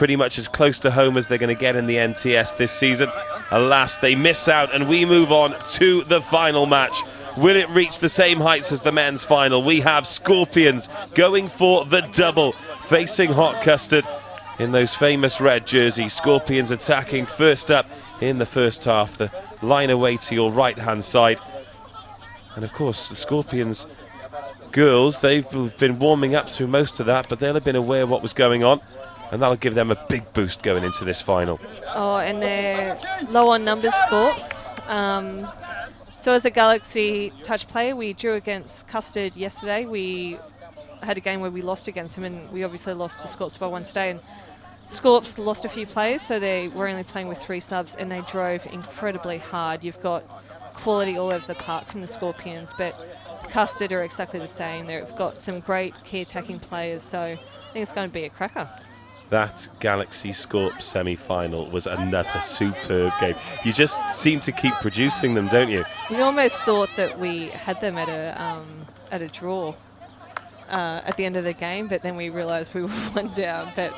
pretty much as close to home as they're going to get in the NTS this season. Alas, they miss out, and we move on to the final match. Will it reach the same heights as the men's final? We have Scorpions going for the double, facing Hot Custard in those famous red jerseys. Scorpions attacking first up in the first half, the line away to your right-hand side. And of course, the Scorpions girls, they've been warming up through most of that, but they'll have been aware of what was going on, and that'll give them a big boost going into this final. Oh, and they're low on numbers, Scorps. So as a Galaxy touch player, we drew against Custard yesterday. We had a game where we lost against them, and we obviously lost to Scorps by 1 today. And Scorps lost a few players, so they were only playing with 3 subs, and they drove incredibly hard. You've got quality all over the park from the Scorpions, but Custard are exactly the same. They've got some great key attacking players, so I think it's going to be a cracker. That Galaxy Scorps semi-final was another superb game. You just seem to keep producing them, don't you? We almost thought that we had them at a draw at the end of the game, but then we realised we were 1 down. But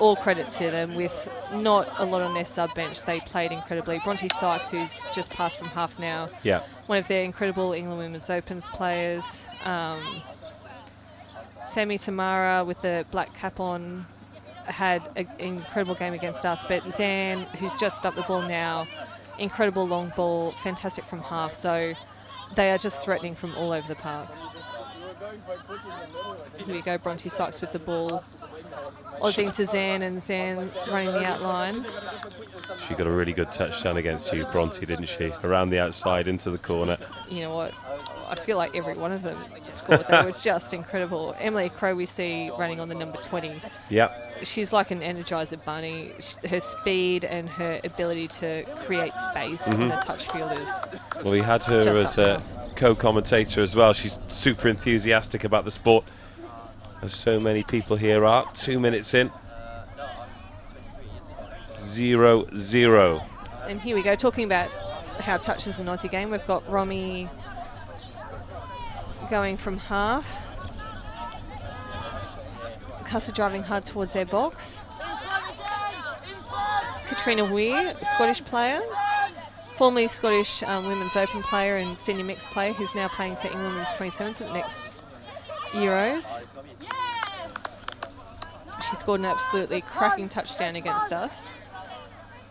all credit to them. With not a lot on their sub-bench, they played incredibly. Bronte Sykes, who's just passed from half now, one of their incredible England Women's Opens players. Tamara with the black cap on had an incredible game against us, but Zan, who's just up the ball now, incredible long ball, fantastic from half, so they are just threatening from all over the park. Here we go, Bronte Sykes with the ball, ozzing to Zan, and Zan running the outline. She got a really good touchdown against you, Bronte, didn't she? Around the outside into the corner. You know what? I feel like every one of them scored. They were just incredible. Emily Crow we see running on the number 20. Yep. She's like an Energizer bunny. Her speed and her ability to create space on a touch field is well, we had her as a co-commentator as well. She's super enthusiastic about the sport, as so many people here are. 2 minutes in. 0-0. And here we go, talking about how touch is an Aussie game. We've got Romy going from half. Custard driving hard towards their box. Katrina Weir, Scottish player, formerly Scottish Women's Open player and senior mixed player, who's now playing for England Women's 27s at the next Euros. She scored an absolutely cracking touchdown against us.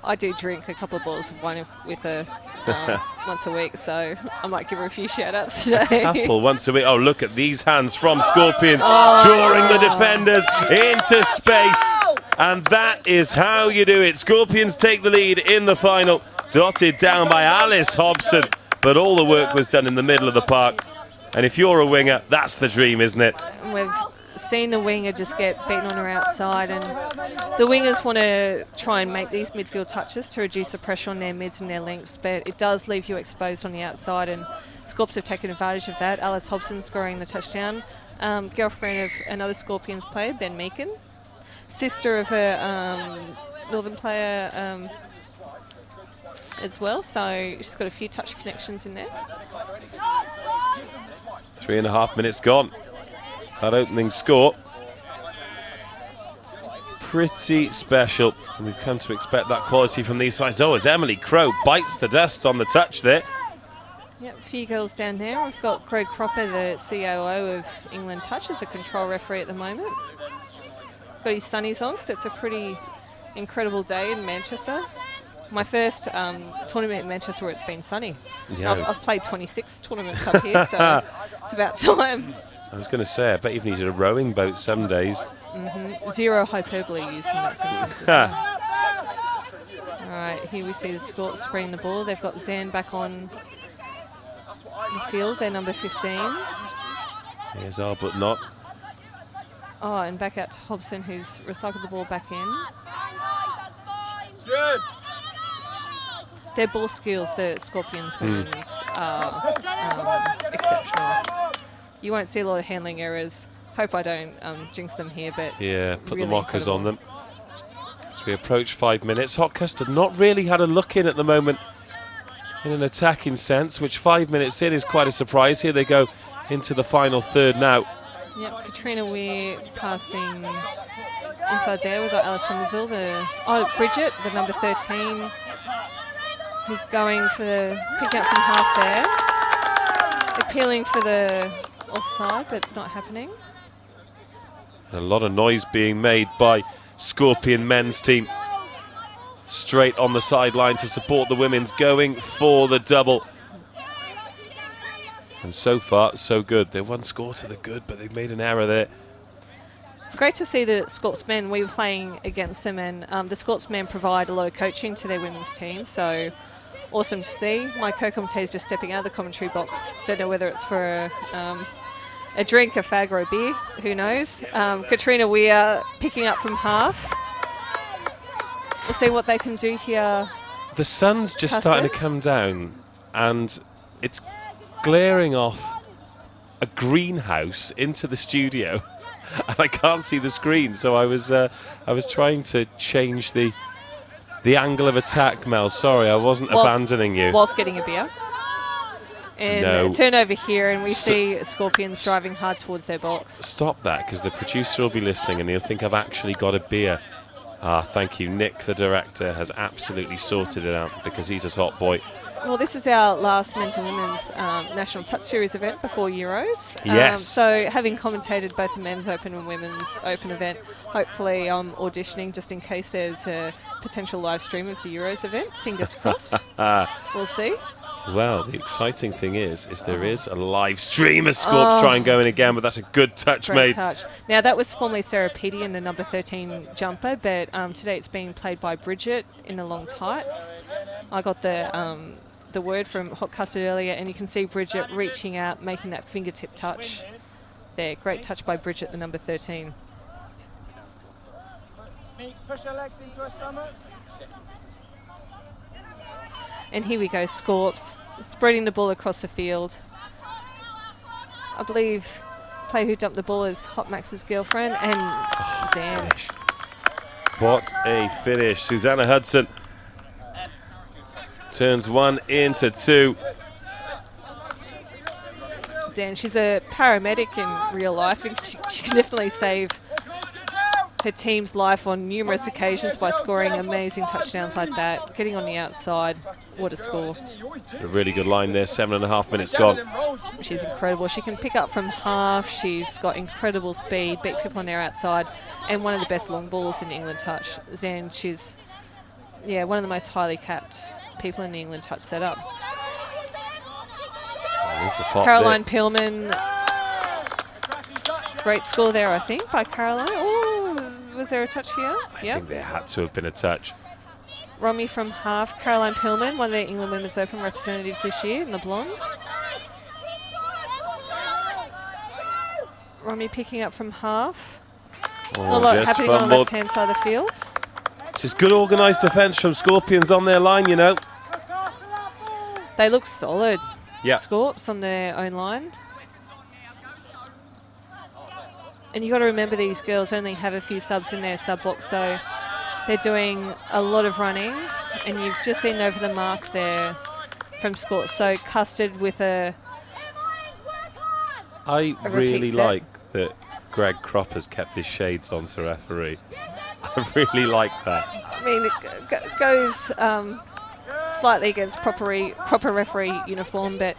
I do drink a couple of bottles of wine with her once a week, so I might give her a few shout-outs today. A couple once a week. Oh, look at these hands from Scorpions, drawing the defenders into space. And that is how you do it. Scorpions take the lead in the final, dotted down by Alice Hobson. But all the work was done in the middle of the park. And if you're a winger, that's the dream, isn't it? We've seen the winger just get beaten on her outside, and the wingers want to try and make these midfield touches to reduce the pressure on their mids and their links, but it does leave you exposed on the outside, and Scorps have taken advantage of that. Alice Hobson scoring the touchdown, girlfriend of another Scorpions player, Ben Meakin, sister of a Northern player as well, so she's got a few touch connections in there. 3.5 minutes gone. That opening score, pretty special, and we've come to expect that quality from these sides. Oh, as Emily Crow bites the dust on the touch there. Yep, a few girls down there. We've got Greg Cropper, the COO of England Touch, as a control referee at the moment. Got his sunnies on, because it's a pretty incredible day in Manchester. My first tournament in Manchester where it's been sunny. Yeah. I've played 26 tournaments up here, so it's about time. I was going to say, I bet you've needed a rowing boat some days. Zero hyperbole used in that sentence as well. All right, here we see the Scorps spreading the ball. They've got Zan back on the field. They're number 15. Here's Arbuthnot. Oh, and back out to Hobson, who's recycled the ball back in. Good. Their ball skills, the Scorpions women's, are exceptional. You won't see a lot of handling errors. Hope I don't jinx them here, but yeah, put really the mockers incredible on them. As we approach 5 minutes, Hot Custard not really had a look in at the moment in an attacking sense, which 5 minutes in is quite a surprise. Here they go into the final third now. Yep, Katrina Weir passing inside there. We've got Alice Somerville, Bridget, the number 13, who's going for the pick up from half there. Appealing for the offside, but it's not happening. A lot of noise being made by Scorpion men's team. Straight on the sideline to support the women's, going for the double. And so far, so good. They're one score to the good, but they've made an error there. It's great to see the Scorps men. We were playing against them, and the Scorps men provide a lot of coaching to their women's team. So awesome to see. My co-commentator is just stepping out of the commentary box. Don't know whether it's for a drink, a fag, or a beer. Who knows? Katrina Weir picking up from half. We'll see what they can do here. The sun's just starting to come down, and it's glaring off a greenhouse into the studio, and I can't see the screen. So I was trying to change the angle of attack. Mel, sorry, I wasn't abandoning you. Whilst getting a beer. And turn over here, and we see Scorpions driving hard towards their box. Stop that, because the producer will be listening, and he'll think I've actually got a beer. Ah, thank you. Nick, the director, has absolutely sorted it out because he's a top boy. Well, this is our last men's and women's National Touch Series event before Euros. Yes. So having commentated both the men's open and women's open event, hopefully I'm auditioning just in case there's a potential live stream of the Euros event. Fingers crossed. We'll see. Well, the exciting thing is there is a live stream of Scorps try and go in again, but that's a good touch Great made. Touch. Now, that was formerly Sarah Petey in the number 13 jumper, but today it's being played by Bridget in the long tights. I got the word from Hot Custard earlier, and you can see Bridget reaching out, making that fingertip touch there. Great touch by Bridget, the number 13. Push your legs into her stomach. And here we go, Scorps, spreading the ball across the field. I believe the player who dumped the ball is Hot Max's girlfriend, and Zan. Finish. What a finish. Susanna Hudson turns one into two. Zan, she's a paramedic in real life, and she can definitely save her team's life on numerous occasions by scoring amazing touchdowns like that. Getting on the outside, what a score. A really good line there, 7.5 minutes gone. She's incredible. She can pick up from half. She's got incredible speed, beat people on their outside, and one of the best long balls in the England touch. Zan, she's one of the most highly capped people in the England touch setup. There's the top Caroline there. Pillman. Great score there, I think, by Caroline. Oh, was there a touch here? I think there had to have been a touch. Romy from half. Caroline Pillman, one of the England Women's Open representatives this year in the blonde. Romy picking up from half. Oh, a lot just happening on the fumbled. left-hand side of the field. Just good organised defence from Scorpions on their line, you know. They look solid. Yeah. Scorps on their own line. And you've got to remember these girls only have a few subs in their sub box, so they're doing a lot of running, and you've just seen over the mark there from Scorps. So Custard with a I repeat really set. like that Greg Kropp has kept his shades on to referee. I really like that. I mean, it goes slightly against proper referee uniform, but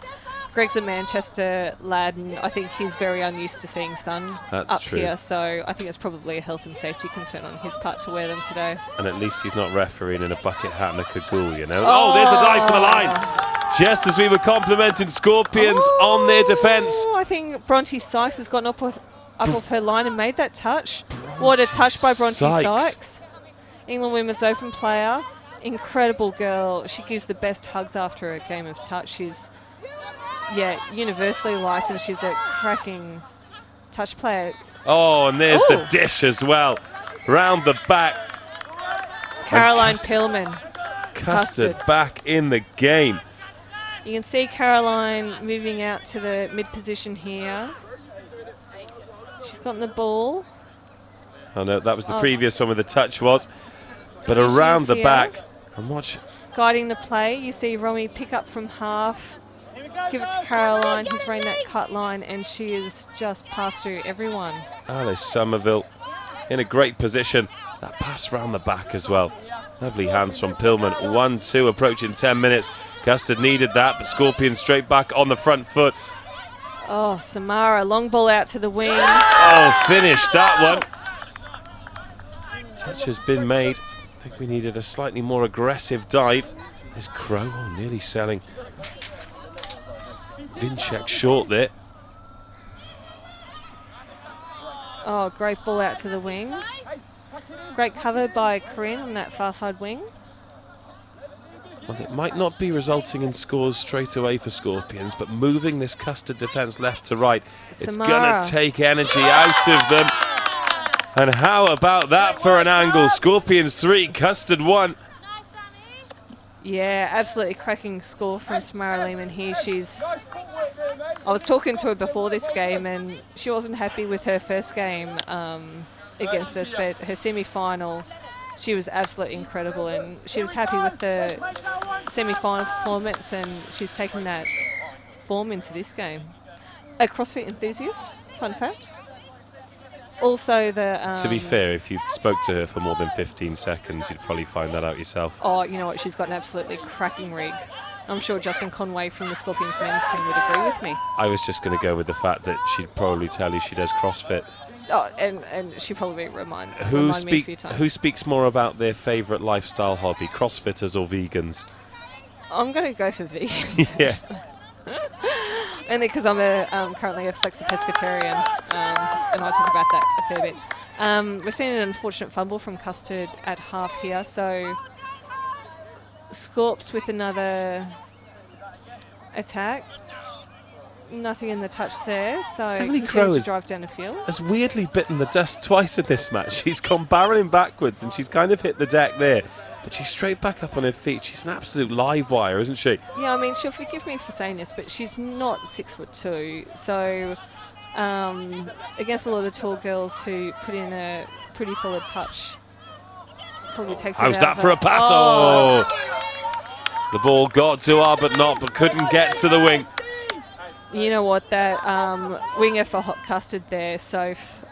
Greg's a Manchester lad, and I think he's very unused to seeing sun up here, so I think it's probably a health and safety concern on his part to wear them today. And at least he's not refereeing in a bucket hat and a cagoule, you know. Oh, there's a dive for the line. Just as we were complimenting Scorpions on their defence. I think Bronte Sykes has gotten up off her line and made that touch. What a touch by Bronte Sykes. England Women's Open player. Incredible girl. She gives the best hugs after a game of touch. She's universally liked, and she's a cracking touch player. Oh, and there's the dish as well. Round the back. Caroline Pillman. Custard back in the game. You can see Caroline moving out to the mid position here. She's gotten the ball. Oh no, that was the previous one where the touch was. But around the back. And watch. Guiding the play. You see Romy pick up from half. give it to Caroline, who's running that cut line, and she is just passed through everyone. Alice Somerville in a great position. That pass round the back as well. Lovely hands from Pillman. 1-2 approaching 10 minutes. Custard needed that, but Scorpions straight back on the front foot. Oh, Tamara, long ball out to the wing. Oh, finished that one. Touch has been made. I think we needed a slightly more aggressive dive. There's Crow, nearly selling. Vinchek short there. Oh, great ball out to the wing. Great cover by Corinne on that far side wing. Well, it might not be resulting in scores straight away for Scorpions, but moving this Custard defence left to right, it's going to take energy out of them. And how about that for an angle? Scorpions 3, Custard 1. Yeah, absolutely cracking score from Tamara Lehman here. I was talking to her before this game, and she wasn't happy with her first game against us, but her semi-final, she was absolutely incredible, and she was happy with the semi-final performance, and she's taken that form into this game. A CrossFit enthusiast, fun fact. Also the... to be fair, if you spoke to her for more than 15 seconds, you'd probably find that out yourself. Oh, you know what? She's got an absolutely cracking rig. I'm sure Justin Conway from the Scorpions men's team would agree with me. I was just going to go with the fact that she'd probably tell you she does CrossFit. Oh, and she probably remind me a few times. Who speaks more about their favourite lifestyle hobby, CrossFitters or vegans? I'm going to go for vegans. Yeah. Only because I'm currently a flexi-pescatarian, and I talk about that a fair bit. We've seen an unfortunate fumble from Custard at half here, so Scorps with another attack. Nothing in the touch there, so Emily Crow to drive down the field. Has weirdly bitten the dust twice in this match. She's gone barreling backwards and she's kind of hit the deck there, but she's straight back up on her feet. She's an absolute live wire, isn't she? Yeah, I mean, she'll forgive me for saying this, but she's not 6'2", so against a lot of the tall girls who put in a pretty solid touch, probably takes it out. How's that for a pass? Oh! The ball got to her, but couldn't get to the wing. You know what, that winger for Hot Custard there, Soph,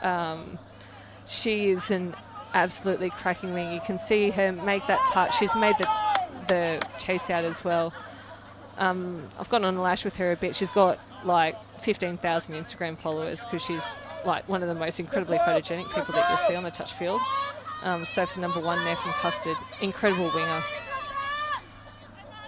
she is an absolutely cracking wing. You can see her make that touch. She's made the chase out as well. I've gotten on the lash with her a bit. She's got like 15,000 Instagram followers because she's like one of the most incredibly photogenic people that you'll see on the touch field. Soph, the number 1 there from Custard. Incredible winger.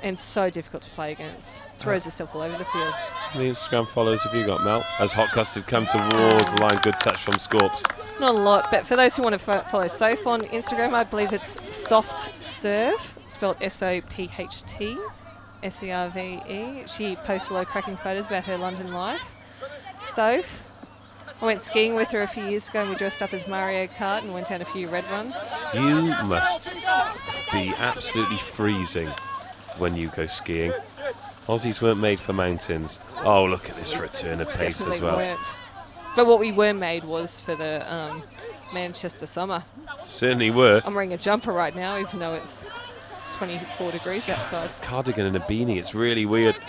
And so difficult to play against. Throws herself all over the field. How many Instagram followers have you got, Mel? As Hot Custard come towards the line, good touch from Scorps. Not a lot, but for those who want to follow Soph on Instagram, I believe it's Soft Serve, spelled SOPHT, SERVE. She posts a lot of cracking photos about her London life. Soph, I went skiing with her a few years ago and we dressed up as Mario Kart and went down a few red runs. You must be absolutely freezing when you go skiing. Aussies weren't made for mountains. Oh, look at this return of pace Definitely as well. Weren't. But what we were made was for the Manchester summer. Certainly were. I'm wearing a jumper right now, even though it's 24 degrees outside. Cardigan and a beanie, it's really weird.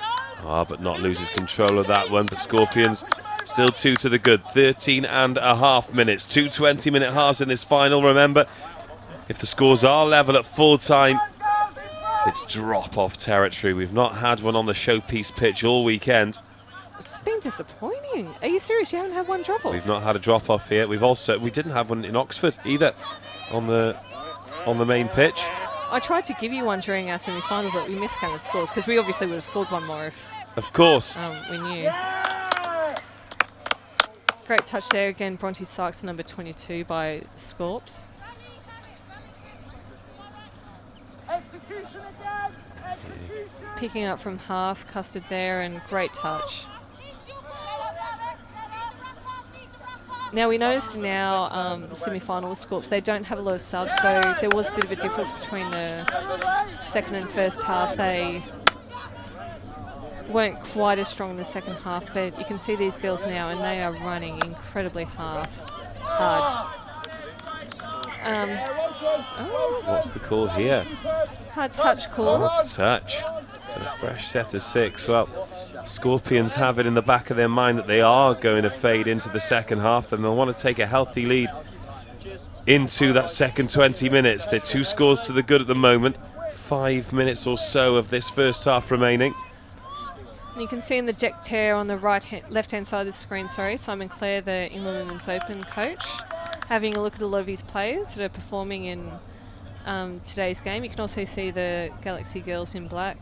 But not loses control of that one. But Scorpions still 2 to the good. 13.5 minutes. 2 20-minute halves in this final. Remember, if the scores are level at full time, it's drop-off territory. We've not had one on the showpiece pitch all weekend. It's been disappointing. Are you serious? You haven't had one drop-off? We've not had a drop-off here. We didn't have one in Oxford either on the main pitch. I tried to give you one during our semi-final, but we miscounted scores because we obviously would have scored one more if of course we knew. Great touch there again. Bronte Sykes, number 22 by Scorps. Picking up from half, Custard there, and great touch. Now we noticed in our semi-final Scorps, they don't have a lot of subs, so there was a bit of a difference between the second and first half. They weren't quite as strong in the second half, but you can see these girls now, and they are running incredibly hard. What's the call here? Hard touch call. Hard touch. So a fresh set of 6. Well, Scorpions have it in the back of their mind that they are going to fade into the second half, and they'll want to take a healthy lead into that second 20 minutes. They're 2 scores to the good at the moment. 5 minutes or so of this first half remaining. And you can see in the deck tear on the left-hand side of the screen, Simon Clare, the England Women's Open coach, having a look at a lot of his players that are performing in today's game. You can also see the Galaxy girls in black.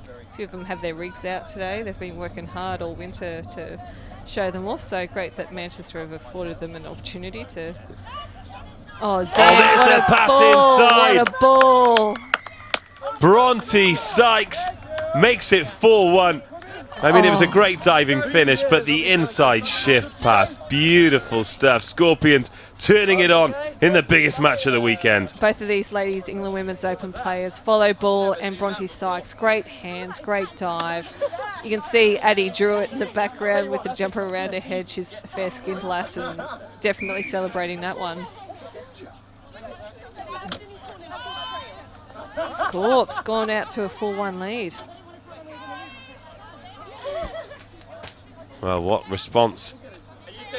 A few of them have their rigs out today. They've been working hard all winter to show them off, so great that Manchester have afforded them an opportunity to... Oh, Zane, there's what the a pass ball, inside. what a ball. Bronte Sykes makes it 4-1. I mean, it was a great diving finish, but the inside shift pass, beautiful stuff. Scorpions turning it on in the biggest match of the weekend. Both of these ladies, England Women's Open players, Follow Ball and Bronte Sykes, great hands, great dive. You can see Addie Druitt in the background with the jumper around her head. She's a fair-skinned lass and definitely celebrating that one. Scorp's gone out to a 4-1 lead. Well, what response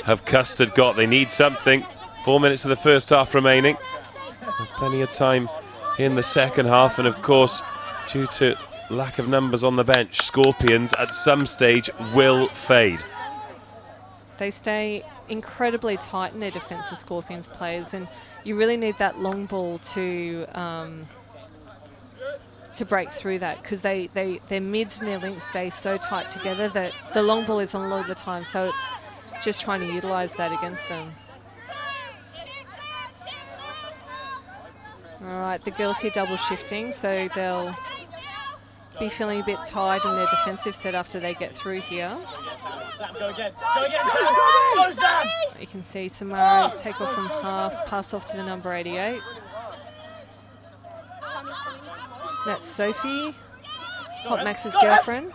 have Custard got? They need something. 4 minutes of the first half remaining. Plenty of time in the second half, and of course, due to lack of numbers on the bench, Scorpions at some stage will fade. They stay incredibly tight in their defence, the Scorpions players, and you really need that long ball to break through that, because their mids and their links stay so tight together that the long ball is on a lot of the time, so it's just trying to utilise that against them. All right, the girls here double shifting, so they'll be feeling a bit tired in their defensive set after they get through here. You can see Tamara take off from half, pass off to the number 88. That's Sophie, Hot Max's girlfriend.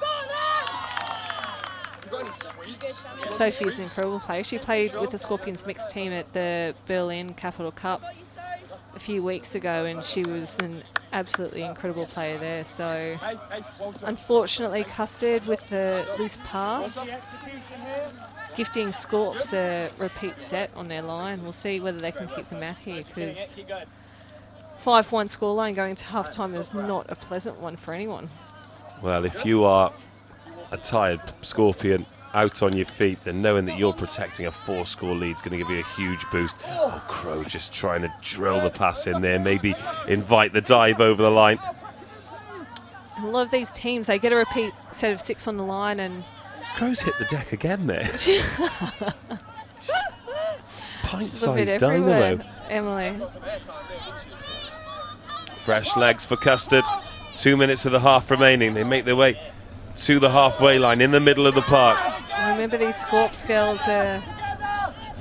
Sophie's an incredible player. She played with the Scorpions mixed team at the Berlin Capital Cup a few weeks ago, and she was an absolutely incredible player there. So unfortunately, Custard with the loose pass, gifting Scorps a repeat set on their line. We'll see whether they can keep them out here, because 5-1 scoreline going to halftime is not a pleasant one for anyone. Well, if you are a tired Scorpion out on your feet, then knowing that you're protecting a 4-score lead is going to give you a huge boost. Oh, Crow just trying to drill the pass in there, maybe invite the dive over the line. A lot of these teams, they get a repeat set of 6 on the line, and Crow's hit the deck again there. Pint-sized everywhere. dynamo. Emily. Fresh legs for Custard. 2 minutes of the half remaining. They make their way to the halfway line in the middle of the park. Remember, these Scorps girls have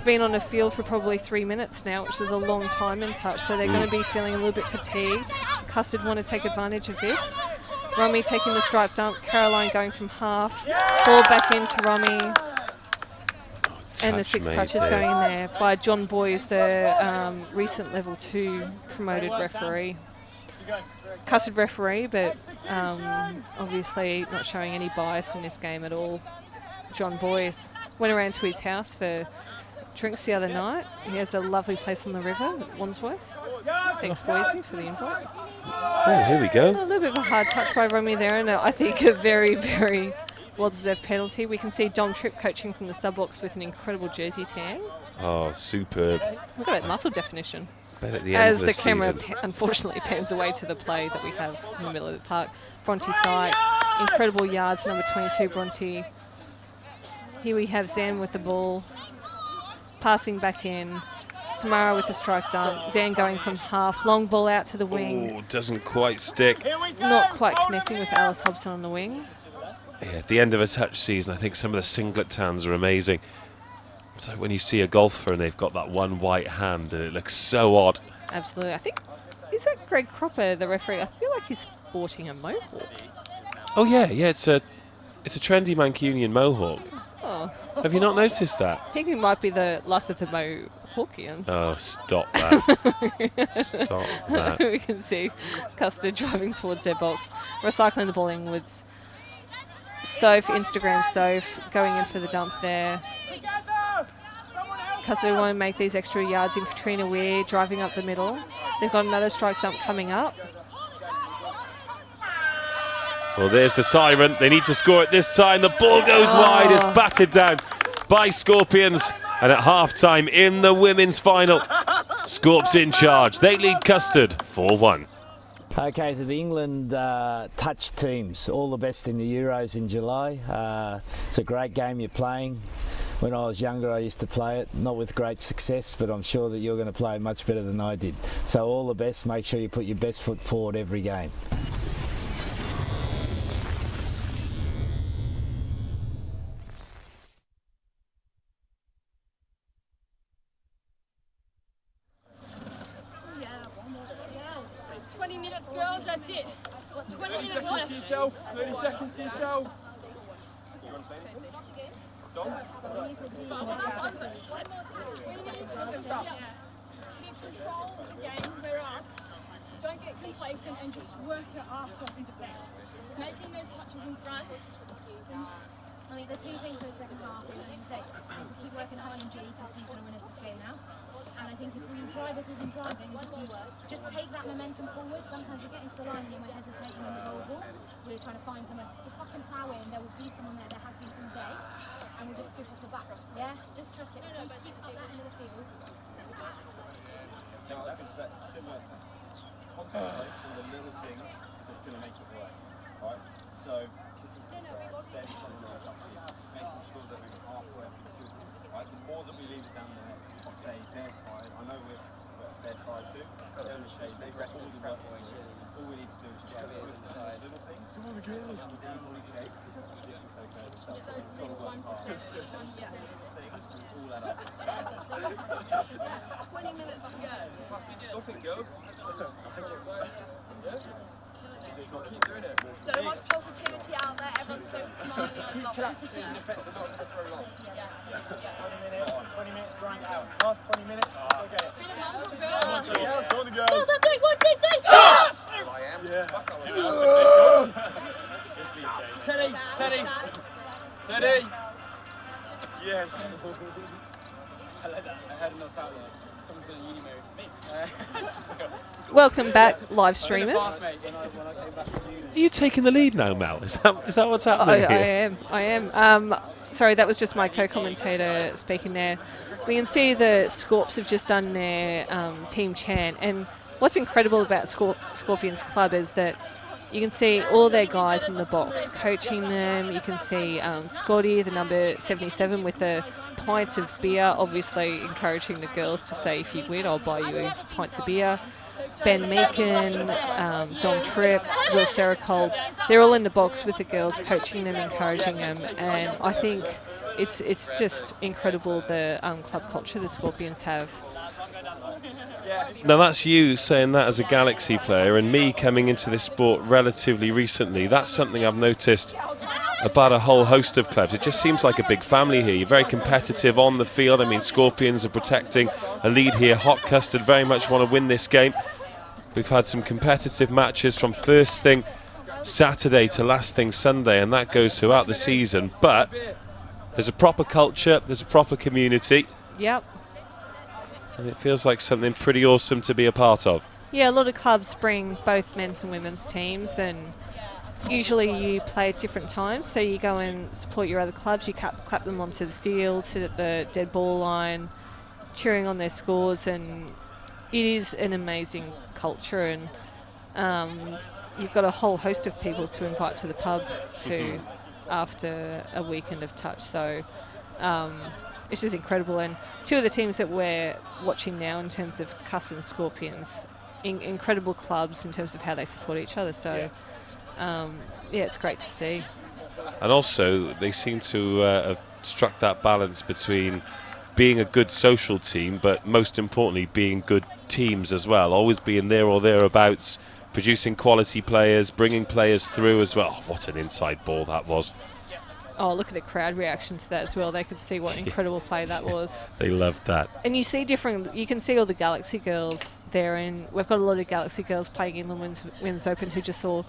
been on the field for probably 3 minutes now, which is a long time in touch, so they're going to be feeling a little bit fatigued. Custard want to take advantage of this. Romy taking the stripe dunk, Caroline going from half, ball back into Romy, and the 6 touches there. going in there by John Boyes, the recent level 2 promoted referee. Custard referee, but obviously not showing any bias in this game at all. John Boyes went around to his house for drinks the other night. He has a lovely place on the river at Wandsworth. Thanks, Boise, for the invite. Oh, here we go. A little bit of a hard touch by Romy there, and I think a very, very well-deserved penalty. We can see Dom Tripp coaching from the sub-box with an incredible jersey tan. Oh, superb. Look at that muscle definition. Bet at the end As of the camera season. unfortunately pans away to the play that we have in the middle of the park. Bronte Sykes, incredible yards, number 22, Bronte. Here we have Zan with the ball, passing back in. Tamara with the strike dunk. Zan going from half, long ball out to the wing. Oh, doesn't quite stick. Not quite connecting with Alice Hobson on the wing. Yeah, at the end of a touch season, I think some of the singlet tans are amazing. It's like when you see a golfer and they've got that one white hand and it looks so odd. Absolutely. I think, is that Greg Cropper, the referee? I feel like he's sporting a mohawk. Oh yeah, it's a trendy Mancunian mohawk. Oh. Have you not noticed that? I think he might be the last of the Mohawkians. Oh, stop that. Stop that. We can see Custard driving towards their box, recycling the ball inwards. Soph, Instagram Soph, going in for the dump there. Custard want to make these extra yards in Katrina Weir, driving up the middle. They've got another strike dump coming up. Well, there's the siren. They need to score it this time. The ball goes wide. It's batted down by Scorpions. And at half-time in the women's final, Scorps in charge. They lead Custard 4-1. Okay, to the England touch teams, all the best in the Euros in July. It's a great game you're playing. When I was younger, I used to play it, not with great success, but I'm sure that you're going to play much better than I did. So all the best. Make sure you put your best foot forward every game. Girls, that's it. 20 minutes seconds left. to yourself. 30 seconds to yourself. Keep control of the game. We're up. Don't get complacent and just work your arse off in defence. Making those touches in front. I mean, the two things for the second half is, as you say, is to keep working hard on G because he's going to win us this game now. And I think if we drive as we've been driving, just take that momentum forward. Sometimes you're getting to the line and you might hesitate and then the ball. We're trying to find someone. Just fucking plow in. There will be someone there. There has been all day. And we'll just scoop off the back. Yeah? Just trust it. Keep up that end of the field. Like I said, similar. Concentrate on the little things that's going to make it work. Right? So, kicking to the side, steady on the right up here, making sure that we're halfway up the field. Right? The more that we leave it down there, okay, they're tired. I know they're tired too. They're in the shade. They rest all the work. All we need to do is just go with the little things. Come on, the girls. Down the shape. This will take over. So we've got to work hard. All that up. 20 minutes to go. Nothing, girls. Keep doing it. So much positivity out there. Everyone's so smart. Keep collapsing. Defense is not very long. 20 minutes, grind it out. Last 20 minutes, go get it. Go on the girls. One big day. Stop! Yeah. Teddy! Yes. I had enough out there. Someone's in a uni mode. Welcome back, live streamers. Are you taking the lead now, Mel? Is that what's happening here? I am. Sorry, that was just my co-commentator speaking there. We can see the Scorps have just done their team chant, and what's incredible about Scorpions Club is that you can see all their guys in the box coaching them. You can see Scotty, the number 77, with a pint of beer, obviously encouraging the girls to say, if you win, I'll buy you pints of beer. Ben Meakin, Dom Tripp, Will Seracol, they're all in the box with the girls, coaching them, encouraging them, and I think it's just incredible the club culture the Scorpions have. Now that's you saying that as a Galaxy player, and me coming into this sport relatively recently. That's something I've noticed about a whole host of clubs. It just seems like a big family here. You're very competitive on the field. I mean, Scorpions are protecting a lead here. Hot Custard very much want to win this game. We've had some competitive matches from first thing Saturday to last thing Sunday, and that goes throughout the season. But there's a proper culture, there's a proper community. Yep. And it feels like something pretty awesome to be a part of. Yeah, a lot of clubs bring both men's and women's teams, and usually you play at different times, so you go and support your other clubs, you clap them onto the field, sit at the dead ball line, cheering on their scores, and it is an amazing culture, and you've got a whole host of people to invite to the pub to after a weekend of touch, so it's just incredible. And two of the teams that we're watching now in terms of Custard and Scorpions, incredible clubs in terms of how they support each other, so yeah, it's great to see. And also they seem to have struck that balance between being a good social team, but most importantly being good teams as well, always being there or thereabouts, producing quality players, bringing players through as well. Oh, what an inside ball that was. Oh, look at the crowd reaction to that as well. They could see what incredible play that was. They loved that. And you see you can see all the Galaxy girls there, and we've got a lot of Galaxy girls playing England Women's Open who just saw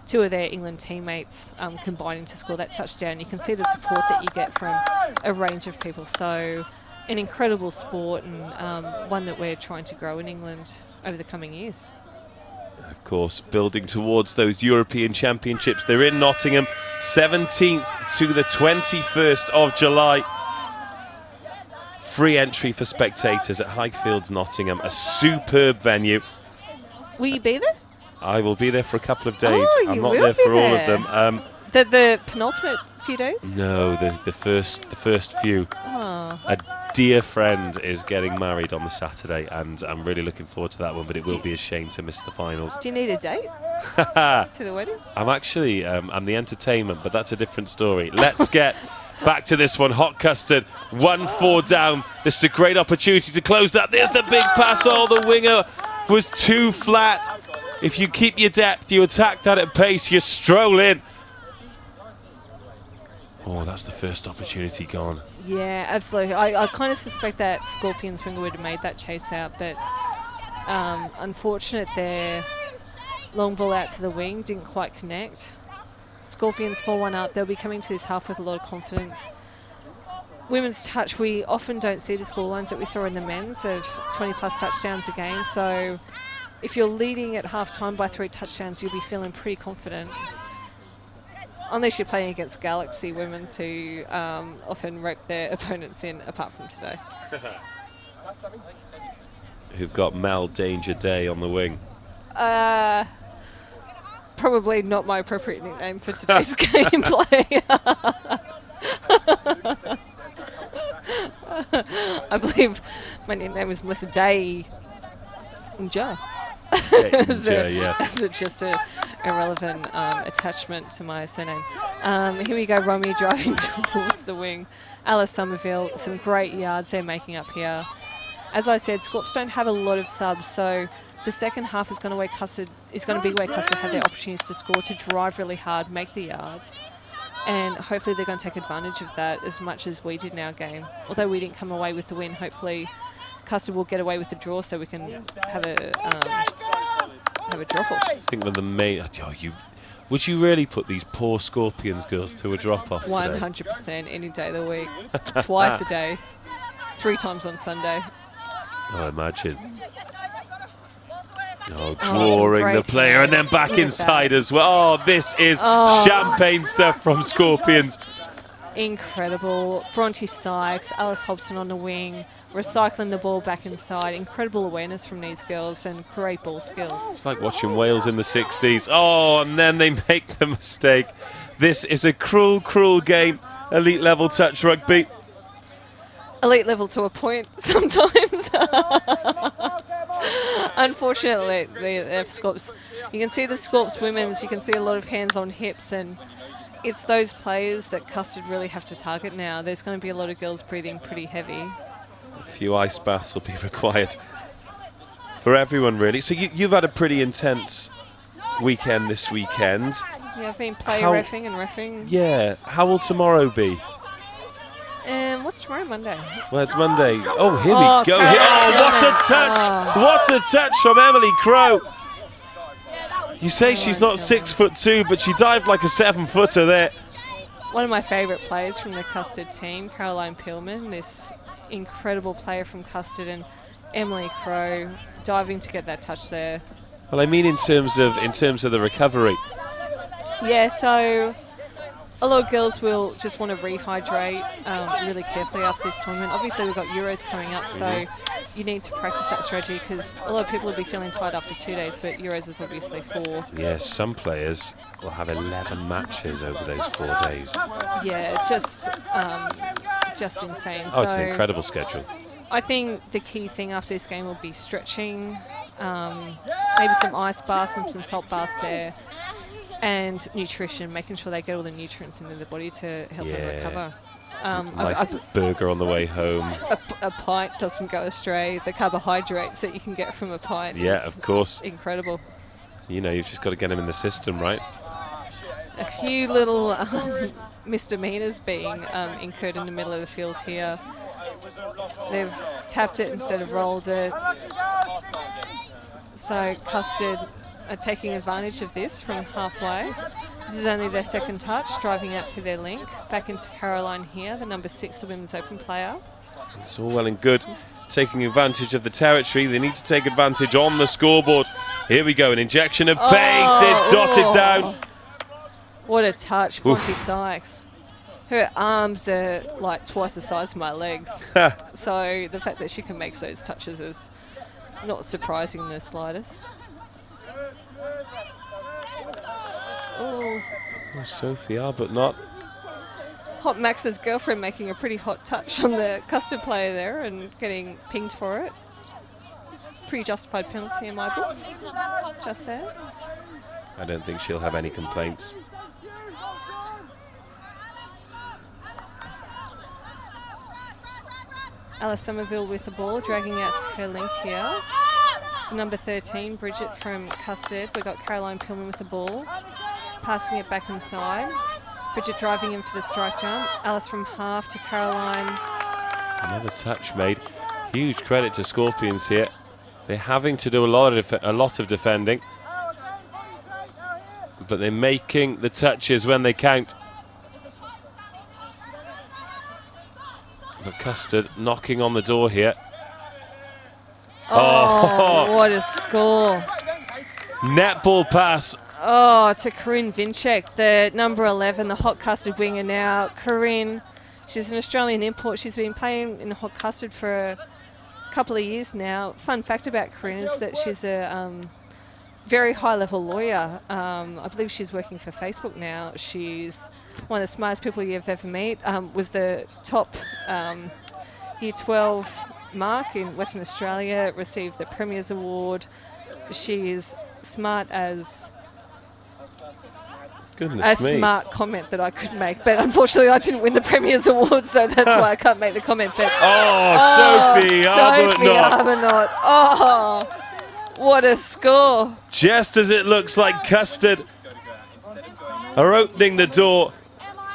2 of their England teammates combining to score that touchdown. You can see the support that you get from a range of people. So an incredible sport, and one that we're trying to grow in England over the coming years. Of course, building towards those European Championships. They're in Nottingham, 17th to the 21st of July. Free entry for spectators at Highfields, Nottingham. A superb venue. Will you be there? I will be there for a couple of days. Oh, I'm you not will there be for all of there. them. The penultimate few days? No, the first few. Oh. A dear friend is getting married on the Saturday, and I'm really looking forward to that one, but it will be a shame to miss the finals. Do you need a date to the wedding? I'm actually, I'm the entertainment, but that's a different story. Let's get back to this one. Hot Custard, 1-4 down. This is a great opportunity to close that. There's the big pass. Oh, the winger was too flat. If you keep your depth, you attack that at pace, you stroll in. Oh, that's the first opportunity gone. Yeah, absolutely. I kind of suspect that Scorpions winger would have made that chase out, but unfortunate there. Long ball out to the wing, didn't quite connect. Scorpions 4-1 up. They'll be coming to this half with a lot of confidence. Women's touch, we often don't see the scorelines that we saw in the men's of 20-plus touchdowns a game. So if you're leading at half-time by 3 touchdowns, you'll be feeling pretty confident. Unless you're playing against Galaxy Women's, who often rope their opponents in, apart from today. Who've got Mel Danger Day on the wing. Probably not my appropriate nickname for today's gameplay. I believe my nickname was Melissa Day Unja. As it's just a irrelevant attachment to my surname. Here we go, Romy driving towards the wing. Alice Somerville, some great yards they're making up here. As I said, Scorps don't have a lot of subs, so the second half is going to be where Custard have their opportunities to score, to drive really hard, make the yards. And hopefully they're going to take advantage of that as much as we did in our game. Although we didn't come away with the win, hopefully Custard will get away with the draw so we can have a drop-off. I think when the main... would you really put these poor Scorpions girls to a drop-off today? 100% any day of the week. Twice a day. 3 times on Sunday. Oh, imagine. Oh, drawing the player and then back inside as well. Oh, this is champagne stuff from Scorpions. Incredible. Bronte Sykes, Alice Hobson on the wing, recycling the ball back inside. Incredible awareness from these girls and great ball skills. It's like watching Wales in the 60s. Oh, and then they make the mistake. This is a cruel, cruel game. Elite level touch rugby. Elite level to a point sometimes. Unfortunately, the Scorps, you can see the Scorps women's, you can see a lot of hands on hips, and it's those players that Custard really have to target now. There's going to be a lot of girls breathing pretty heavy. A few ice baths will be required for everyone, really. So you've had a pretty intense weekend this weekend. Yeah, I've been reffing and reffing. Yeah, how will tomorrow be? What's tomorrow? Monday. Well, it's Monday. Oh, here we go. Oh, what a touch! What a touch from Emily Crow. You say she's not 6'2", but she dived like a 7-footer there. One of my favourite players from the Custard team, Caroline Pillman, this incredible player from Custard, and Emily Crow diving to get that touch there. Well, I mean in terms of the recovery. Yeah, so a lot of girls will just want to rehydrate really carefully after this tournament. Obviously, we've got Euros coming up, so you need to practice that strategy because a lot of people will be feeling tired after 2 days, but Euros is obviously 4. Yes, some players will have 11 matches over those 4 days. Yeah, just insane. Oh, it's an incredible schedule. I think the key thing after this game will be stretching, maybe some ice baths and some salt baths there. And nutrition, making sure they get all the nutrients into the body to help them recover. Nice burger on the way home. A pint doesn't go astray. The carbohydrates that you can get from a pint of course. Incredible. You know, you've just got to get them in the system, right? A few little misdemeanors being incurred in the middle of the field here. They've tapped it instead of rolled it. So Custard are taking advantage of this from halfway. This is only their second touch, driving out to their link. Back into Caroline here, the number 6, the women's open player. It's all well and good taking advantage of the territory. They need to take advantage on the scoreboard. Here we go, an injection of pace. It's dotted down. What a touch, Monty Sykes. Her arms are like twice the size of my legs. So the fact that she can make those touches is not surprising in the slightest. Oh, Sophie but not. Hot Max's girlfriend making a pretty hot touch on the Custard player there and getting pinged for it. Pretty justified penalty in my books, just there. I don't think she'll have any complaints. Alice Somerville with the ball, dragging out to her link here. Number 13, Bridget from Custard. We've got Caroline Pillman with the ball, passing it back inside. Bridget driving in for the strike jump. Alice from half to Caroline. Another touch made. Huge credit to Scorpions here. They're having to do a lot of defending, but they're making the touches when they count. But Custard knocking on the door here. Oh, what a score. Netball pass. Oh, to Corinne Vinchek, the number 11, the Hot Custard winger now. Corinne, she's an Australian import. She's been playing in Hot Custard for a couple of years now. Fun fact about Corinne is that she's a very high-level lawyer. I believe she's working for Facebook now. She's one of the smartest people you've ever met. Was the top Year 12 mark in Western Australia, received the Premier's Award. She is smart as... Goodness me. Smart comment that I could make, but unfortunately I didn't win the Premier's Award, so that's why I can't make the comment. But Sophie Arbuthnot. Oh, what a score. Just as it looks like Custard are opening the door,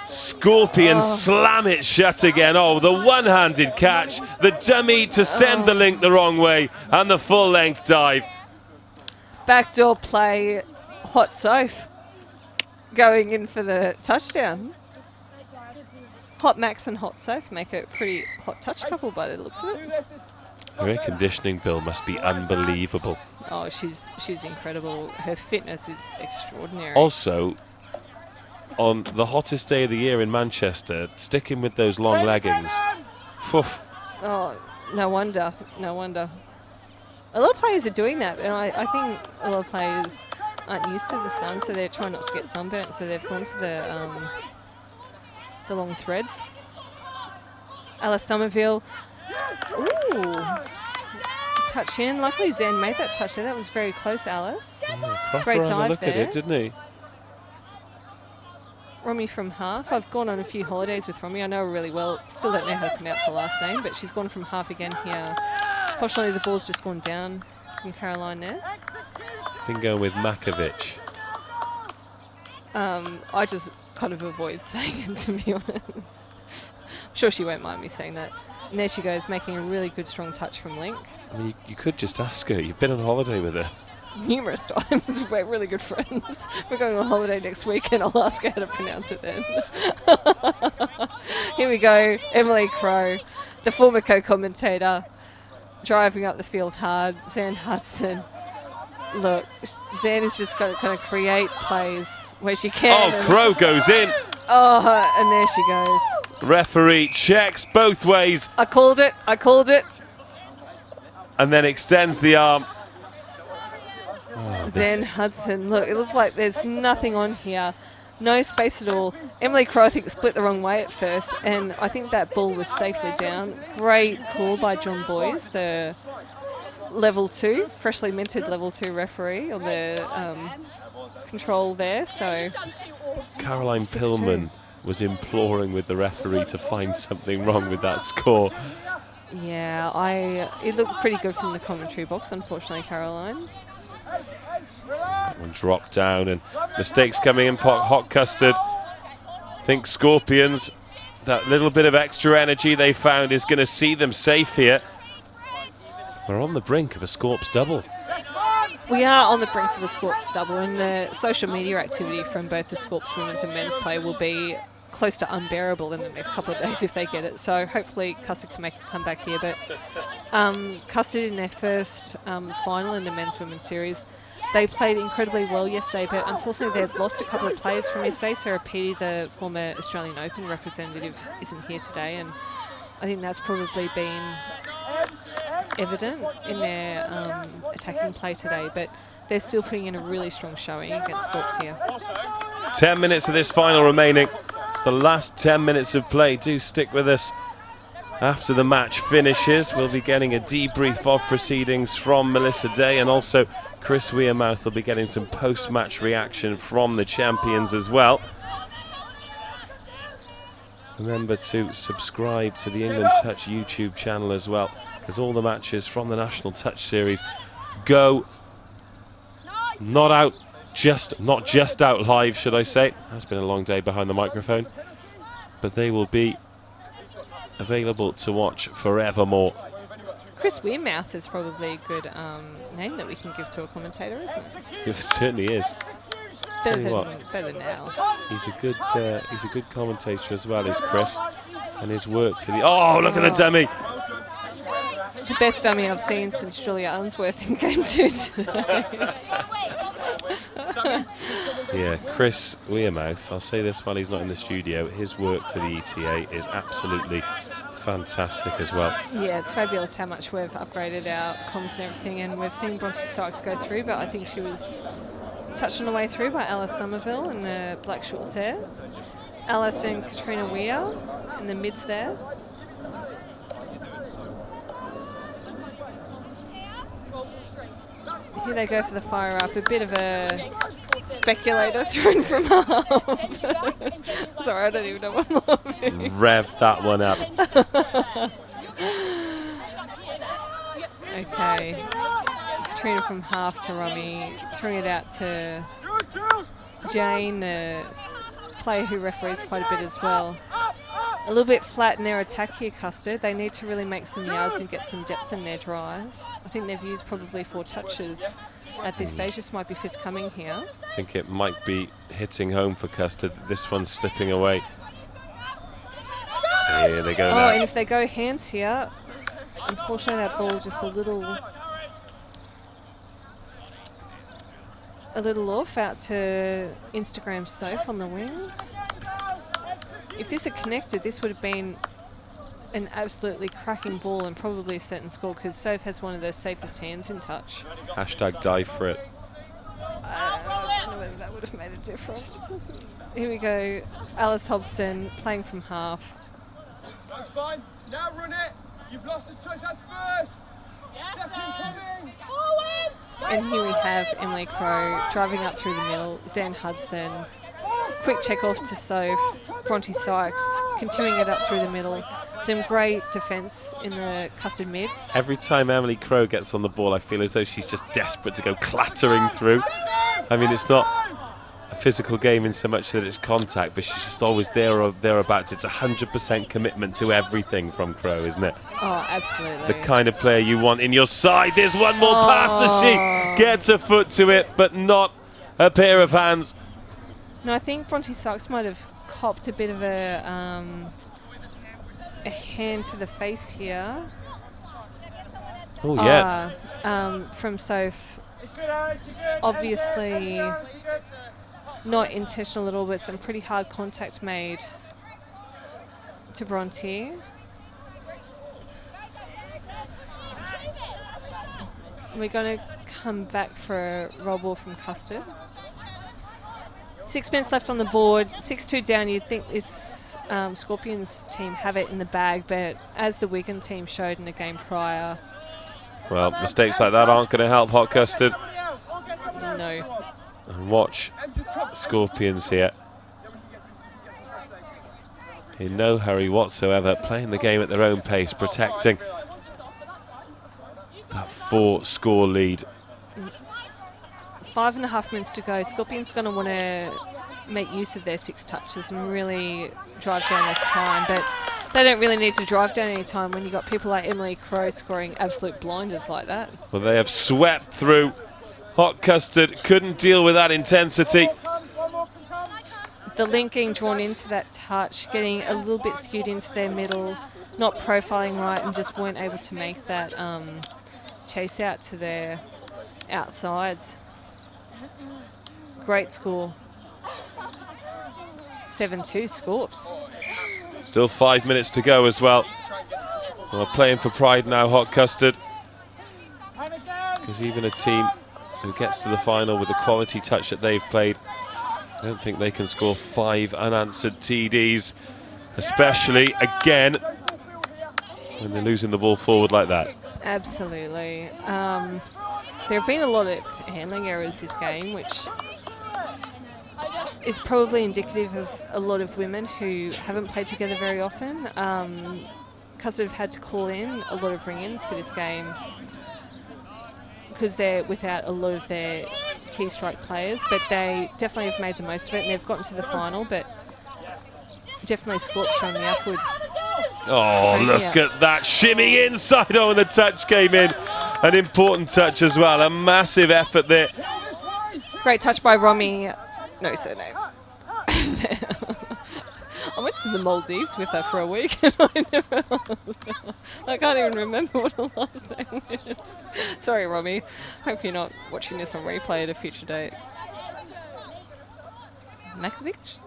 Scorpions slam it shut again. Oh, the one-handed catch, the dummy to send the link the wrong way, and the full-length dive. Backdoor play, Hot Soph going in for the touchdown. Hot Max and Hot Soph make a pretty hot touch couple by the looks of it. Her air conditioning bill must be unbelievable. Oh, she's incredible. Her fitness is extraordinary. Also, on the hottest day of the year in Manchester, sticking with those long leggings. Oof. Oh, no wonder, no wonder. A lot of players are doing that, and I think a lot of players aren't used to the sun, so they're trying not to get sunburnt, so they've gone for the long threads. Alice Somerville. Ooh. Touch in. Luckily Zen made that touch there. That was very close, Alice. Yeah, great dive look there. at it, didn't he? Romy from half. I've gone on a few holidays with Romy. I know her really well. Still don't know how to pronounce her last name, but she's gone from half again here. Fortunately, the ball's just gone down from Caroline there. Been going with Makovic. I just kind of avoid saying it, to be honest. I'm sure she won't mind me saying that. And there she goes, making a really good, strong touch from Link. I mean, you could just ask her. You've been on holiday with her. Numerous times. We're really good friends. We're going on holiday next week, and I'll ask her how to pronounce it then. Here we go, Emily Crow, the former co-commentator, driving up the field hard. Zan Hudson. Look, Zan has just got to kind of create plays where she can. Oh, Crow goes in. Oh, and there she goes. Referee checks both ways. I called it. And then extends the arm. Oh, Zen Hudson, look, it looked like there's nothing on here. No space at all. Emily Crow, I think, split the wrong way at first, and I think that ball was safely down. Great call by John Boyes, the level 2, freshly minted level 2 referee on the control there. So Caroline Pillman was imploring with the referee to find something wrong with that score. Yeah, it looked pretty good from the commentary box, unfortunately, Caroline. One drop down and mistakes coming in. Hot Custard. Think Scorpions, that little bit of extra energy they found is going to see them safe here. We're on the brink of a Scorps double. We are on the brink of a Scorps double, and the social media activity from both the Scorps women's and men's play will be close to unbearable in the next couple of days if they get it. So hopefully Custard can make a comeback here. But Custard in their first final in the men's women's series, they played incredibly well yesterday, but unfortunately they've lost a couple of players from yesterday. Sarah Petty, the former Australian Open representative, isn't here today, and I think that's probably been evident in their attacking play today, but they're still putting in a really strong showing against Scorps here. 10 minutes of this final remaining. It's the last 10 minutes of play. Do stick with us. After the match finishes, we'll be getting a debrief of proceedings from Melissa Day, and also Chris Weirmouth will be getting some post-match reaction from the champions as well. Remember to subscribe to the England Touch YouTube channel as well, because all the matches from the National Touch Series go not just out live, should I say. It has been a long day behind the microphone, but they will be available to watch forevermore. Chris Weirmouth is probably a good name that we can give to a commentator, isn't it? It certainly is. Better than Al. He's a good commentator as well, is Chris, and his work for the. Oh, look at the dummy! The best dummy I've seen since Julia Unsworth in Game 2 today. Yeah, Chris Weirmouth, I'll say this while he's not in the studio, his work for the ETA is absolutely fantastic as well. Yeah, it's fabulous how much we've upgraded our comms and everything, and we've seen Bronte Sykes go through, but I think she was touched on the way through by Alice Somerville in the black shorts there. Alice and Katrina Weir in the mids there. Here they go for the fire up, a bit of a speculator thrown from half. Sorry, I don't even know what I'm laughing. Rev that one up. Okay. Katrina from half to Romy, throwing it out to Jane, a player who referees quite a bit as well. A little bit flat in their attack here, Custard. They need to really make some yards and get some depth in their drives. I think they've used probably 4 touches at this stage. This might be 5th coming here. I think it might be hitting home for Custard. This one's slipping away. Here they go now. Oh, and if they go hands here, unfortunately that ball just a little off out to Instagram Soph on the wing. If this had connected, this would have been an absolutely cracking ball and probably a certain score, because Soph has one of the safest hands in touch. Hashtag die for it. I don't know whether that would have made a difference. Here we go. Alice Hobson playing from half. That's fine. Now run it. You've lost the touch. That's first. Second coming. And here we have Emily Crowe driving up through the middle. Zan Hudson. Quick check off to Soph. Bronte Sykes continuing it up through the middle. Some great defence in the Custard mids. Every time Emily Crowe gets on the ball, I feel as though she's just desperate to go clattering through. I mean, it's not a physical game in so much that it's contact, but she's just always there or thereabouts. It's 100% commitment to everything from Crowe, isn't it? Oh, absolutely. The kind of player you want in your side. There's one more pass, and she gets a foot to it, but not a pair of hands. No, I think Bronte Sykes might have copped a bit of a hand to the face here. Oh, yeah. From Soph. Obviously not intentional at all, but some pretty hard contact made to Bronte. We're going to come back for a roll ball from Custard. 6 minutes left on the board, 6-2 down. You'd think this Scorpions team have it in the bag, but as the Wigan team showed in the game prior... Well, mistakes like that aren't going to help Hot Custard. No. And watch Scorpions here. In no hurry whatsoever, playing the game at their own pace, protecting that 4-score lead 5.5 minutes to go. Scorpions going to want to make use of their 6 touches and really drive down this time, but they don't really need to drive down any time when you've got people like Emily Crowe scoring absolute blinders like that. Well, they have swept through. Hot Custard couldn't deal with that intensity. The linking drawn into that touch, getting a little bit skewed into their middle, not profiling right, and just weren't able to make that chase out to their outsides. Great score. 7-2 Scorps. Still 5 minutes to go as well. Well, playing for pride now, Hot Custard. Because even a team who gets to the final with the quality touch that they've played, I don't think they can score 5 unanswered TDs, especially again when they're losing the ball forward like that. Absolutely. There have been a lot of handling errors this game, which is probably indicative of a lot of women who haven't played together very often. Custard have had to call in a lot of ring-ins for this game because they're without a lot of their key strike players, but they definitely have made the most of it and they've gotten to the final, but definitely Scorps on the upward. Oh, look at that shimmy inside. Oh, and the touch came in. An important touch as well. A massive effort there. Great touch by Romy. No surname. I went to the Maldives with her for a week and I can't even remember what her last name is. Sorry, Romy. Hope you're not watching this on replay at a future date. Makovic?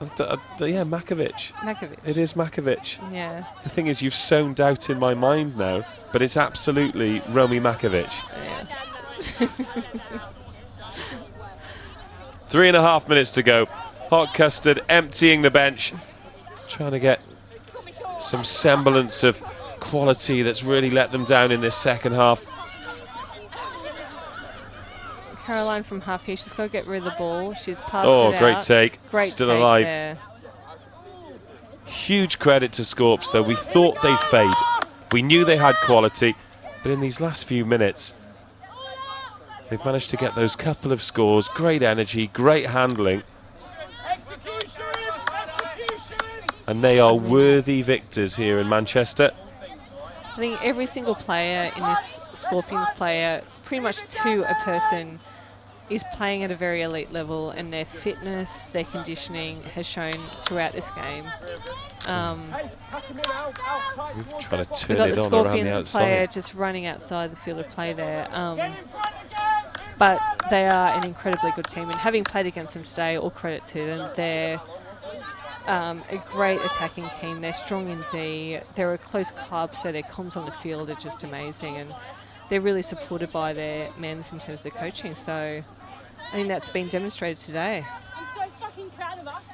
Yeah, Makovic. Makovic. It is Makovic. Yeah. The thing is, you've sown doubt in my mind now, but it's absolutely Romy Makovic. Yeah. 3.5 minutes to go. Hot Custard emptying the bench, trying to get some semblance of quality that's really let them down in this second half. Caroline from half here, she's got to get rid of the ball. She's passed it out. Oh, great take. Great Still take alive. there. Huge credit to Scorps, though. We thought they'd fade. We knew they had quality, but in these last few minutes, they've managed to get those couple of scores. Great energy, great handling. And they are worthy victors here in Manchester. I think every single player in this Scorpions player, pretty much to a person, is playing at a very elite level, and their fitness, their conditioning has shown throughout this game. We've tried to turn We've got it the on around the Scorpions player outside. just running outside the field of play there. But they are an incredibly good team, and having played against them today, all credit to them. They're a great attacking team. They're strong in D. They're a close club, so their comms on the field are just amazing, and they're really supported by their men's in terms of their coaching. So I think that's been demonstrated today. I'm so fucking proud of us.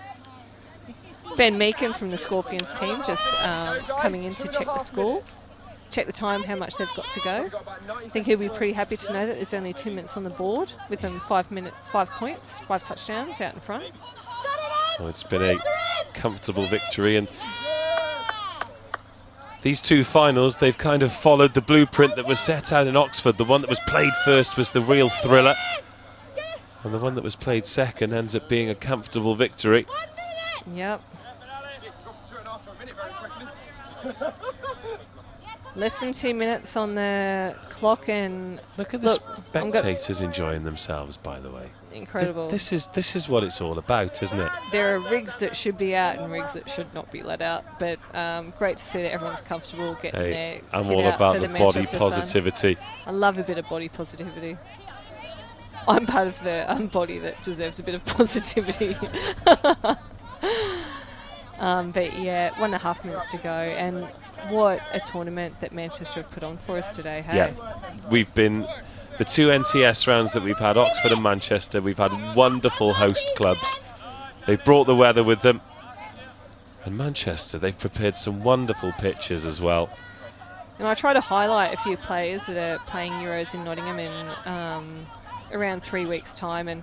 Ben Meakin from the Scorpions team just coming in to check the score, check the time, how much they've got to go. I think he'll be pretty happy to know that there's only 2 minutes on the board with them 5 points, 5 touchdowns out in front. Oh, it's been a comfortable victory, and these two finals, they've kind of followed the blueprint that was set out in Oxford. The one that was played first was the real thriller, and the one that was played second ends up being a comfortable victory. Yep. Less than 2 minutes on the clock, and look at the spectators enjoying themselves, by the way. Incredible. This is what it's all about, isn't it? There are rigs that should be out and rigs that should not be let out, but great to see that everyone's comfortable getting there. I'm all about the body positivity. I love a bit of body positivity. I'm part of the body that deserves a bit of positivity. But yeah, 1.5 minutes to go, and what a tournament that Manchester have put on for us today, hey? Yeah, we've been, the 2 NTS rounds that we've had, Oxford and Manchester, we've had wonderful host clubs. They've brought the weather with them. And Manchester, they've prepared some wonderful pitches as well. And I try to highlight a few players that are playing Euros in Nottingham in around 3 weeks' time, and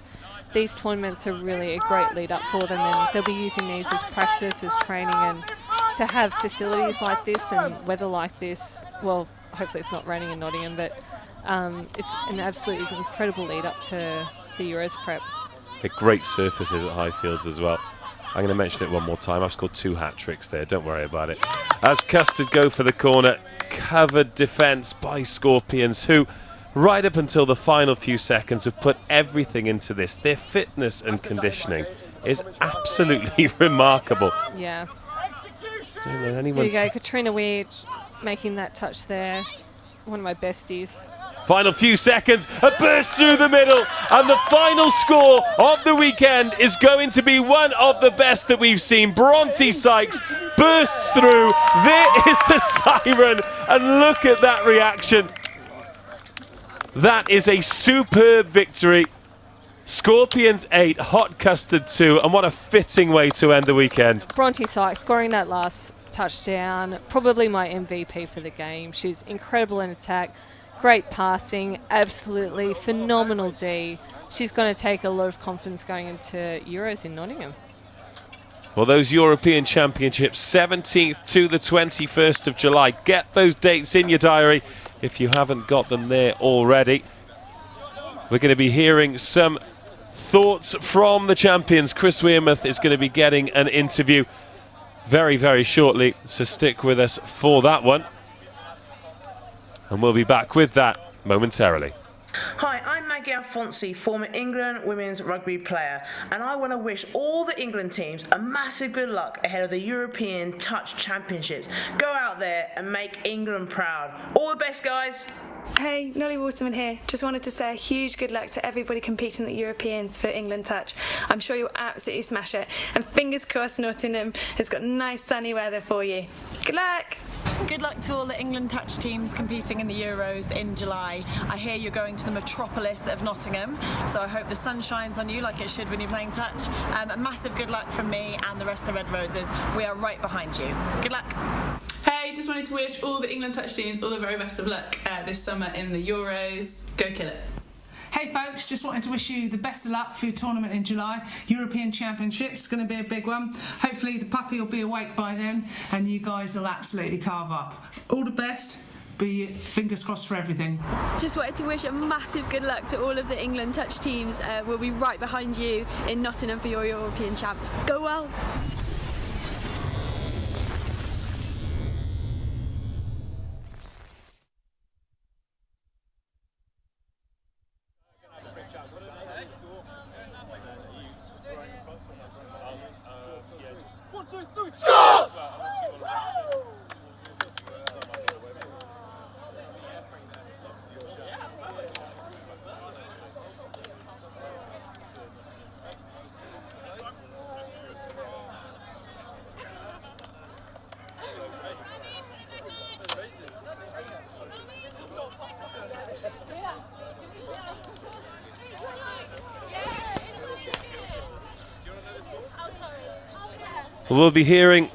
these tournaments are really a great lead up for them, and they'll be using these as practice, as training, and to have facilities like this and weather like this. Well, hopefully it's not raining in Nottingham, but it's an absolutely incredible lead up to the Euros prep. They're great surfaces at Highfields as well. I'm going to mention it one more time. I've scored 2 hat-tricks there. Don't worry about it. As Custard go for the corner, covered defence by Scorpions, who right up until the final few seconds have put everything into this. Their fitness and conditioning is absolutely remarkable. Yeah. Don't let Here anyone you go, Katrina Weir making that touch there. One of my besties. Final few seconds, a burst through the middle, and the final score of the weekend is going to be one of the best that we've seen. Bronte Sykes bursts through. There is the siren, and look at that reaction. That is a superb victory. Scorpions 8, Hot Custard 2, and what a fitting way to end the weekend. Bronte Sykes scoring that last touchdown, probably my MVP for the game. She's incredible in attack, great passing, absolutely phenomenal D. She's going to take a lot of confidence going into Euros in Nottingham. Well, those European Championships, 17th to the 21st of July. Get those dates in your diary if you haven't got them there already. We're going to be hearing some thoughts from the champions. Chris Wearmouth is going to be getting an interview very, very shortly, so stick with us for that one. And we'll be back with that momentarily. Hi, I'm Maggie Alphonsi, former England women's rugby player, and I want to wish all the England teams a massive good luck ahead of the European Touch Championships. Go out there and make England proud. All the best, guys. Hey, Nolli Waterman here. Just wanted to say a huge good luck to everybody competing at the Europeans for England Touch. I'm sure you'll absolutely smash it. And fingers crossed Nottingham has got nice sunny weather for you. Good luck! Good luck to all the England Touch teams competing in the Euros in July. I hear you're going to the metropolis of Nottingham, so I hope the sun shines on you like it should when you're playing touch. A massive good luck from me and the rest of the Red Roses. We are right behind you. Good luck. Hey, just wanted to wish all the England Touch teams all the very best of luck this summer in the Euros. Go kill it. Hey folks, just wanted to wish you the best of luck for your tournament in July. European Championships, going to be a big one. Hopefully the puppy will be awake by then and you guys will absolutely carve up. All the best, be fingers crossed for everything. Just wanted to wish a massive good luck to all of the England Touch teams. We'll be right behind you in Nottingham for your European Champs. Go well! We'll be hearing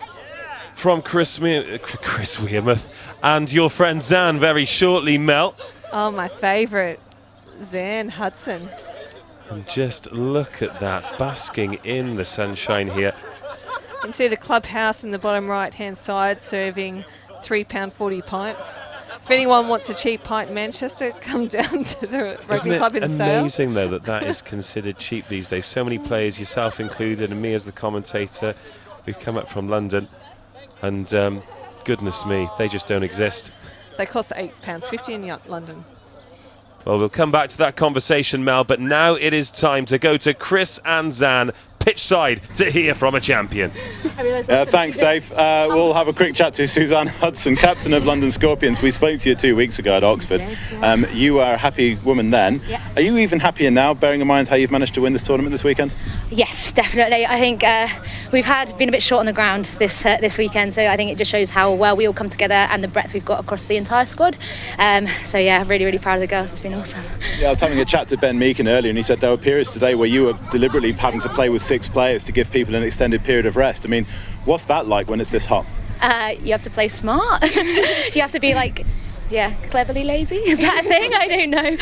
from Chris Wearmouth and your friend Zan very shortly, Mel. Oh, my favourite, Zan Hudson. And just look at that, basking in the sunshine here. You can see the clubhouse in the bottom right-hand side serving £3.40 pints. If anyone wants a cheap pint in Manchester, come down to the rugby club in Sale. Amazing, though, that is considered cheap these days. So many players, yourself included, and me as the commentator, who've come up from London, and goodness me, they just don't exist. They cost £8.50 in London. Well, we'll come back to that conversation, Mel, but now it is time to go to Chris and Zan pitch side to hear from a champion. Thanks, Dave. We'll have a quick chat to Suzanne Hudson, captain of London Scorpions. We spoke to you 2 weeks ago at Oxford. You were a happy woman then. Yeah. Are you even happier now, bearing in mind how you've managed to win this tournament this weekend? Yes, definitely. I think we've been a bit short on the ground this weekend, so I think it just shows how well we all come together and the breadth we've got across the entire squad. So yeah, really, really proud of the girls. It's been awesome. Yeah, I was having a chat to Ben Meakin earlier, and he said there were periods today where you were deliberately having to play with 6 players to give people an extended period of rest. I mean, what's that like when it's this hot? You have to play smart. You have to be cleverly lazy. Is that a thing? I don't know.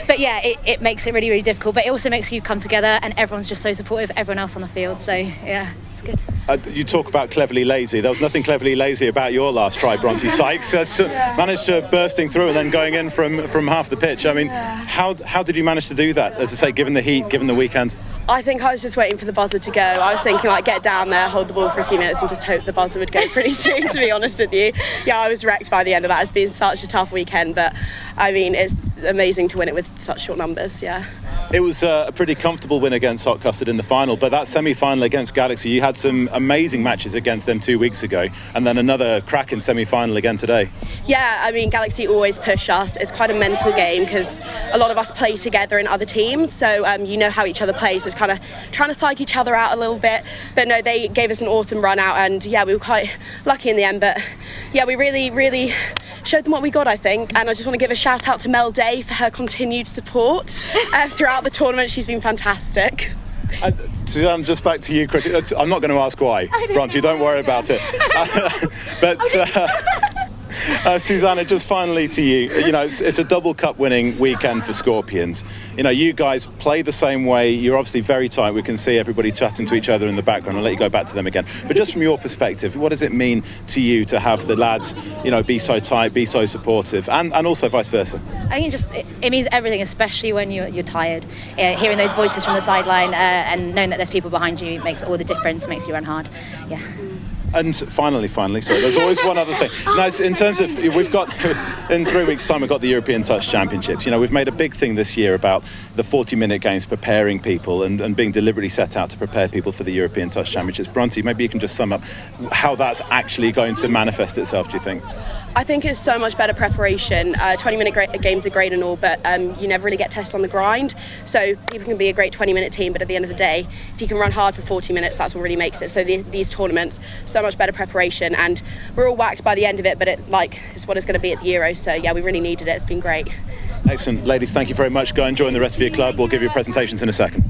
But yeah, it makes it really, really difficult. But it also makes you come together, and everyone's just so supportive, everyone else on the field. So yeah, good. You talk about cleverly lazy. There was nothing cleverly lazy about your last try, Bronte Sykes. Managed to bursting through and then going in from half the pitch. I mean, how did you manage to do that? As I say, given the heat, given the weekend. I think I was just waiting for the buzzer to go. I was thinking, like, get down there, hold the ball for a few minutes and just hope the buzzer would go pretty soon, to be honest with you. Yeah, I was wrecked by the end of that. It's been such a tough weekend, but I mean, it's amazing to win it with such short numbers, yeah. It was a pretty comfortable win against Hot Custard in the final, but that semi-final against Galaxy, you had some amazing matches against them 2 weeks ago, and then another cracking semi-final again today. Yeah, I mean, Galaxy always push us. It's quite a mental game because a lot of us play together in other teams, so you know how each other plays. So it's kind of trying to psych each other out a little bit. But no, they gave us an awesome run out, and yeah, we were quite lucky in the end. But yeah, we really showed them what we got, I think. And I just want to give a shout out to Mel Day for her continued support throughout the tournament. She's been fantastic. Suzanne, just back to you quickly. I'm not going to ask why, Bronte, don't worry about it. Susanna, just finally to you, you know, it's a double cup winning weekend for Scorpions. You know, you guys play the same way. You're obviously very tight. We can see everybody chatting to each other in the background. I'll let you go back to them again. But just from your perspective, what does it mean to you to have the lads, you know, be so tight, be so supportive, and also vice versa? I think it means everything, especially when you're tired. Hearing those voices from the sideline and knowing that there's people behind you makes all the difference, makes you run hard. Yeah. And finally, sorry, there's always one other thing. Now, in terms of, we've got, in 3 weeks' time, we've got the European Touch Championships. You know, we've made a big thing this year about the 40-minute games, preparing people and being deliberately set out to prepare people for the European Touch Championships. Bronte, maybe you can just sum up how that's actually going to manifest itself, do you think? I think it's so much better preparation. 20-minute games are great and all, but you never really get tested on the grind. So people can be a great 20-minute team, but at the end of the day, if you can run hard for 40 minutes, that's what really makes it. So these tournaments, so much better preparation, and we're all whacked by the end of it, but it's what it's going to be at the Euros. So yeah, we really needed it. It's been great. Excellent. Ladies, thank you very much. Go and join the rest of your club. We'll give you presentations in a second.